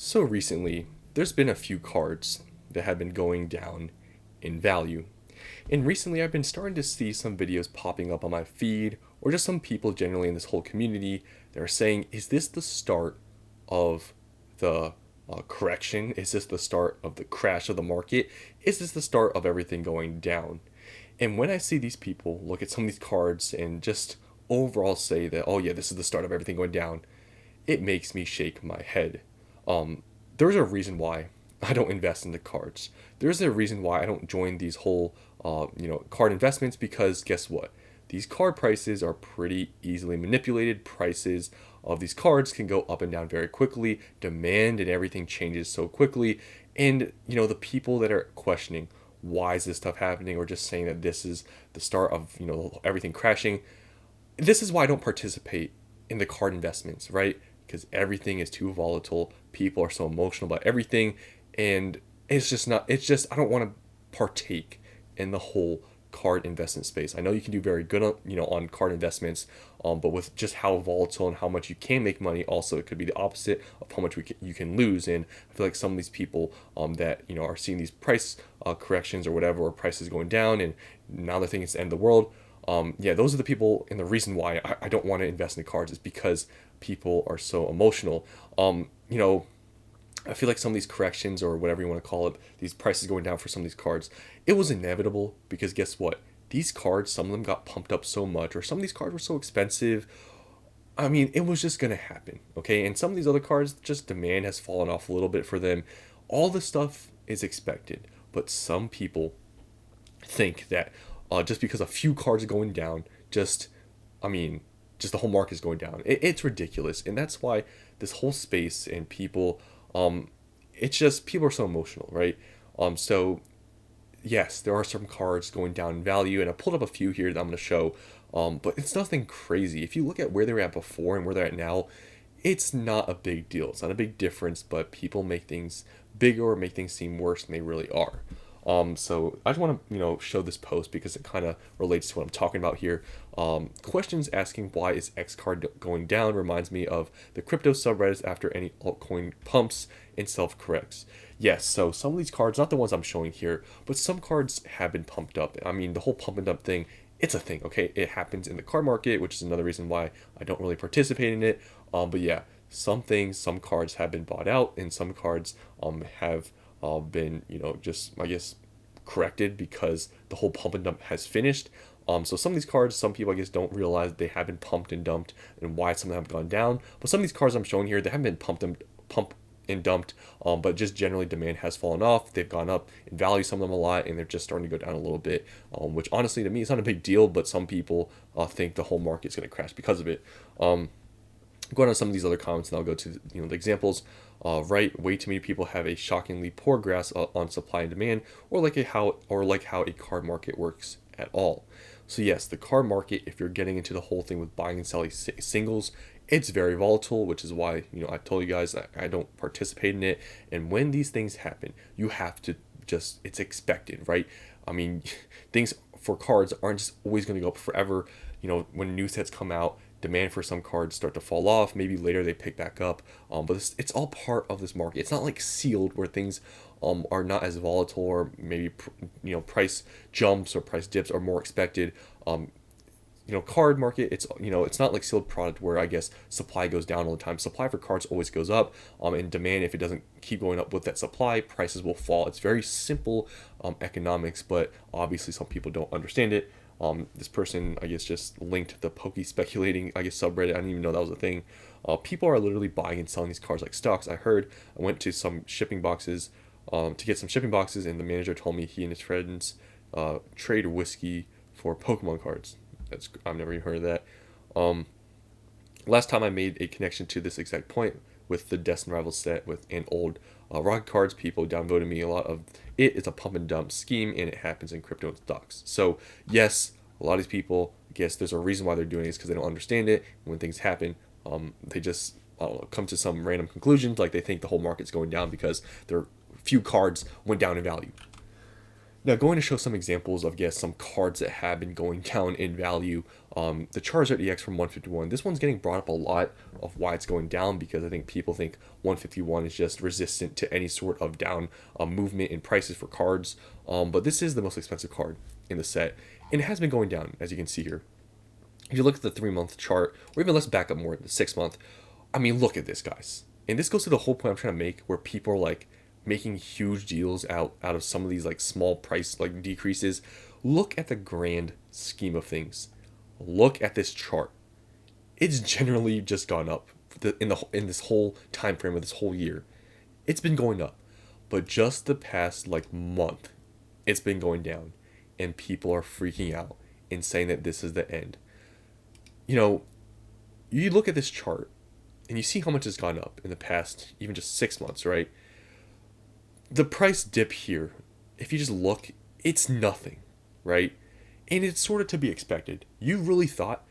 So recently, there's been a few cards that have been going down in value. And recently, I've been starting to see some videos popping up on my feed, or just some people generally in this whole community that are saying, is this the start of the correction? Is this the start of the crash of the market? Is this the start of everything going down? And when I see these people look at some of these cards and just overall say that, oh yeah, this is the start of everything going down, it makes me shake my head. There's a reason why I don't invest in the cards. There's a reason why I don't join these whole, card investments, because guess what? These card prices are pretty easily manipulated. Prices of these cards can go up and down very quickly. Demand and everything changes so quickly. And, the people that are questioning why is this stuff happening, or just saying that this is the start of, everything crashing, this is why I don't participate in the card investments, right? Because everything is too volatile. People are so emotional about everything, and it's just not. It's just I don't want to partake in the whole card investment space. I know you can do very good on on card investments, but with just how volatile and how much you can make money, also it could be the opposite of how much you can lose. And I feel like some of these people that are seeing these price corrections or whatever, or prices going down, and now they're thinking it's the end of the world. Yeah, those are the people, and the reason why I don't want to invest in the cards is because people are so emotional. I feel like some of these corrections, or whatever you want to call it, these prices going down for some of these cards, it was inevitable, because guess what? These cards, some of them got pumped up so much, or some of these cards were so expensive. I mean, it was just going to happen, okay? And some of these other cards, just demand has fallen off a little bit for them. All this stuff is expected, but some people think that just because a few cards are going down, I mean, just the whole market is going down. It's ridiculous, and that's why this whole space and people, it's just people are so emotional, right? So yes, there are some cards going down in value, and I pulled up a few here that I'm going to show, but it's nothing crazy. If you look at where they were at before and where they're at now, it's not a big deal. It's not a big difference, but people make things bigger or make things seem worse than they really are. So I just want to, show this post because it kind of relates to what I'm talking about here. Questions asking why is X card going down reminds me of the crypto subreddits after any altcoin pumps and self-corrects. Yes, so some of these cards, not the ones I'm showing here, but some cards have been pumped up. I mean, the whole pump and dump thing, it's a thing, okay? It happens in the card market, which is another reason why I don't really participate in it. But yeah, some cards have been bought out, and some cards have been, just, I guess, corrected because the whole pump and dump has finished. So some of these cards, some people, I guess, don't realize they have been pumped and dumped, and why some of them have gone down. But some of these cards I'm showing here, they haven't been pumped and dumped, but just generally demand has fallen off. They've gone up in value, some of them a lot, and they're just starting to go down a little bit, which honestly to me is not a big deal, but some people think the whole market's going to crash because of it. Going on some of these other comments, and I'll go to the examples. Right, way too many people have a shockingly poor grasp on supply and demand, or like how a card market works at all. So yes, the card market, if you're getting into the whole thing with buying and selling singles, it's very volatile, which is why I told you guys I don't participate in it. And when these things happen, you have to it's expected, right? I mean, things for cards aren't just always going to go up forever. When new sets come out, demand for some cards start to fall off. Maybe later they pick back up. But it's all part of this market. It's not like sealed where things are not as volatile, or maybe price jumps or price dips are more expected. Card market, it's not like sealed product where I guess supply goes down all the time. Supply for cards always goes up, and demand, if it doesn't keep going up with that supply, prices will fall. It's very simple economics, but obviously some people don't understand it. This person, I guess, just linked the pokey speculating, I guess, subreddit. I didn't even know that was a thing. People are literally buying and selling these cards like stocks. I went to some shipping boxes to get some shipping boxes, and the manager told me he and his friends trade whiskey for Pokemon cards. I've never even heard of that. Last time I made a connection to this exact point with the Destined Rivals set with an old rock cards, people downvoted me. A lot of it is a pump and dump scheme, and it happens in crypto and stocks. So yes, a lot of these people, I guess there's a reason why they're doing it, because they don't understand it. When things happen, they just, I don't know, come to some random conclusions, like they think the whole market's going down because their few cards went down in value. Now, going to show some examples of, some cards that have been going down in value. The Charizard EX from 151. This one's getting brought up a lot of why it's going down, because I think people think 151 is just resistant to any sort of down movement in prices for cards. But this is the most expensive card in the set, and it has been going down, as you can see here. If you look at the 3-month chart, or even let's back up more, the 6-month, I mean, look at this, guys. And this goes to the whole point I'm trying to make, where people are like making huge deals out of some of these like small price like decreases. Look at the grand scheme of things. Look at this chart. It's generally just gone up in this whole time frame of this whole year. It's been going up, but just the past like month, it's been going down, and people are freaking out and saying that this is the end. You know, you look at this chart and you see how much has gone up in the past, even just 6 months, right? The price dip here, if you just look, it's nothing, right? And it's sort of to be expected. You really thought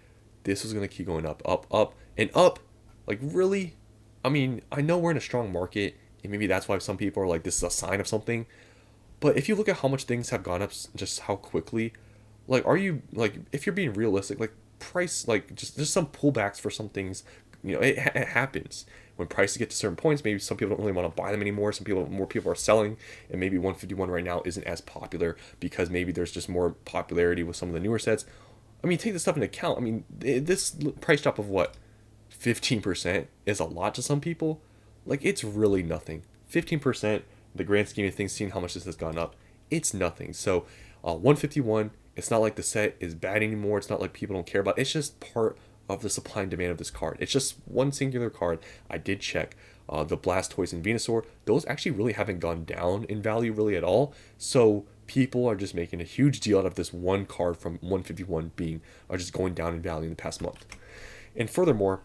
this was going to keep going up, up, and up? Like, really? I mean, I know we're in a strong market, and maybe that's why some people are like, this is a sign of something. But if you look at how much things have gone up, just how quickly, like, are you, like, if you're being realistic, like, price, like, just there's some pullbacks for some things. You know, it happens when prices get to certain points. Maybe some people don't really want to buy them anymore. More people are selling, and maybe 151 right now isn't as popular because maybe there's just more popularity with some of the newer sets. I mean, take this stuff into account. I mean, this price drop of what, 15% is a lot to some people. Like, it's really nothing. 15%, the grand scheme of things, seeing how much this has gone up, it's nothing. So 151, it's not like the set is bad anymore. It's not like people don't care about it. It's just part of the supply and demand of this card. It's just one singular card. I did check the Blastoise and Venusaur. Those actually really haven't gone down in value really at all. So people are just making a huge deal out of this one card from 151 are just going down in value in the past month. And furthermore,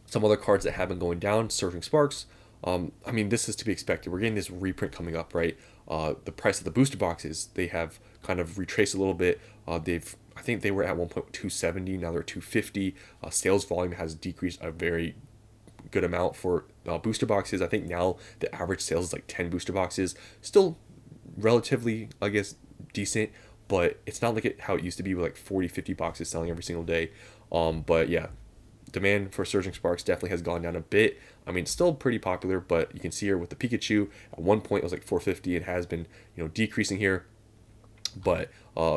some other cards that have been going down, Surging Sparks. I mean, this is to be expected. We're getting this reprint coming up, right? The price of the booster boxes, they have kind of retraced a little bit. I think they were at 1.270, now they're 250. Sales volume has decreased a very good amount for booster boxes. I think now the average sales is like 10 booster boxes. Still relatively, I guess, decent, but it's not like how it used to be with like 40, 50 boxes selling every single day. But yeah, demand for Surging Sparks definitely has gone down a bit. I mean, it's still pretty popular, but you can see here with the Pikachu, at one point it was like 450. It has been, decreasing here. But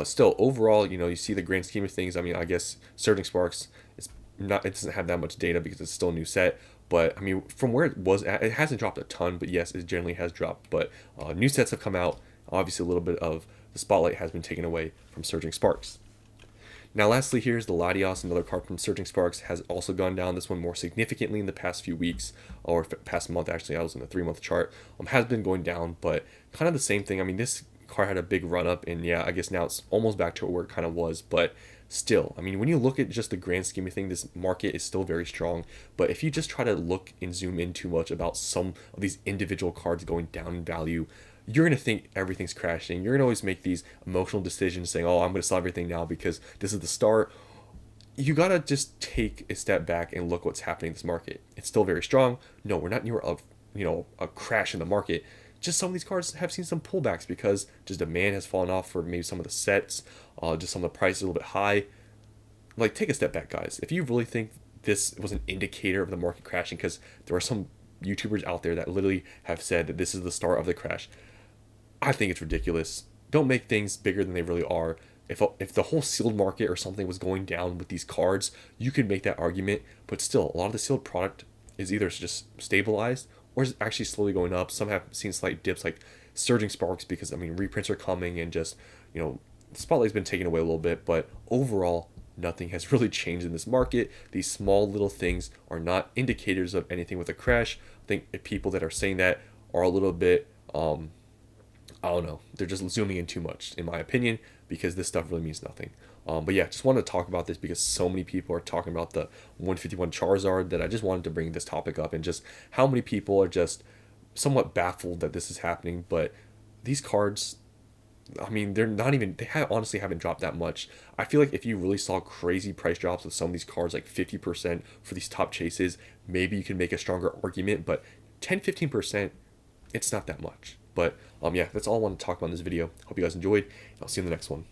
still, overall, you see the grand scheme of things. I mean, I guess Surging Sparks, it doesn't have that much data because it's still a new set. But I mean, from where it was at, it hasn't dropped a ton, but yes, it generally has dropped. But new sets have come out. Obviously, a little bit of the spotlight has been taken away from Surging Sparks. Now, lastly, here's the Latios, another card from Surging Sparks, has also gone down. This one more significantly in the past few weeks, or past month, actually. I was in the 3-month chart. Has been going down, but kind of the same thing. I mean, this card had a big run up, and yeah, I guess now it's almost back to where it kind of was, but still, I mean, when you look at just the grand scheme of things, this market is still very strong. But if you just try to look and zoom in too much about some of these individual cards going down in value, you're going to think everything's crashing. You're going to always make these emotional decisions saying, oh, I'm going to sell everything now because this is the start. You got to just take a step back and look what's happening in this market. It's still very strong. No, we're not near a crash in the market. Just some of these cards have seen some pullbacks because just demand has fallen off for maybe some of the sets. Just some of the prices a little bit high. Like, take a step back, guys. If you really think this was an indicator of the market crashing, because there are some YouTubers out there that literally have said that this is the start of the crash, I think it's ridiculous. Don't make things bigger than they really are. If the whole sealed market or something was going down with these cards, you could make that argument. But still, a lot of the sealed product is either just stabilized or is actually slowly going up. Some have seen slight dips like Surging Sparks because, I mean, reprints are coming and just, the spotlight's been taken away a little bit. But overall, nothing has really changed in this market. These small little things are not indicators of anything with a crash. I think people that are saying that are a little bit, I don't know. They're just zooming in too much, in my opinion, because this stuff really means nothing. But yeah, just wanted to talk about this because so many people are talking about the 151 Charizard that I just wanted to bring this topic up, and just how many people are just somewhat baffled that this is happening. But these cards, I mean, honestly haven't dropped that much. I feel like if you really saw crazy price drops with some of these cards, like 50% for these top chases, maybe you can make a stronger argument, but 10-15%, it's not that much. But yeah, that's all I want to talk about in this video. Hope you guys enjoyed. I'll see you in the next one.